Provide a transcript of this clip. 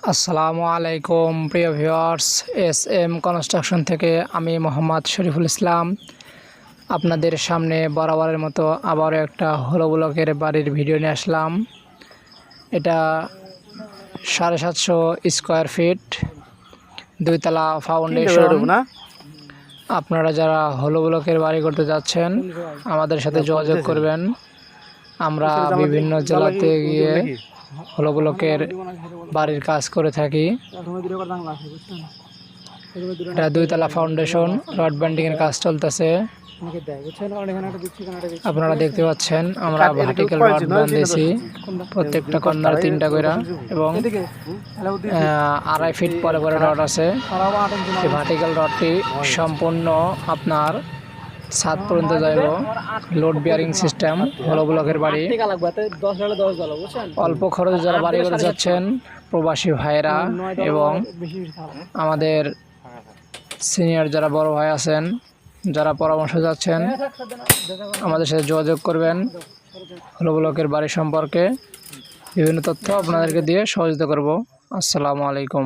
আসসালামু আলাইকুম প্রিয় ভিউয়ার্স, এস এম কনস্ট্রাকশন থেকে আমি মোহাম্মদ শরীফুল ইসলাম আপনাদের সামনে বরাবরের মতো আবারও একটা হলো ব্লকের বাড়ির ভিডিও নিয়ে আসলাম। এটা 750 স্কোয়ার ফিট, 2 তলা ফাউন্ডেশন। আপনারা যারা হলো ব্লকের বাড়ি করতে যাচ্ছেন আমাদের সাথে যোগাযোগ করবেন। আমরা বিভিন্ন জেলাতে গিয়ে হলো ব্লকের বাড়ির কাজ করে থাকি। এটা 2 তলা ফাউন্ডেশন, রড ব্যান্ডিংয়ের কাজ চলতেছে। আপনারা দেখতে পাচ্ছেন আমরা ভার্টিক্যাল রড বাঁধতেছি, প্রত্যেকটা কর্নার 3টা করে, এবং 2.5 ফিট পরে পরে রড আছে। এই ভার্টিক্যাল রডটি সম্পূর্ণ আপনার ছাদ পর্যন্ত যাইব। লোড বিয়ারিং সিস্টেম, হলো ব্লকের বাড়ি। অল্প খরচে যারা বাড়ি করে যাচ্ছেন, প্রবাসী ভাইরা এবং আমাদের সিনিয়র যারা বড় ভাই আছেন, যারা পরামর্শ যাচ্ছেন, আমাদের সাথে যোগাযোগ করবেন। হলো ব্লকের বাড়ি সম্পর্কে বিভিন্ন তথ্য আপনাদেরকে দিয়ে সহযোগিতা করব। আসসালামু আলাইকুম।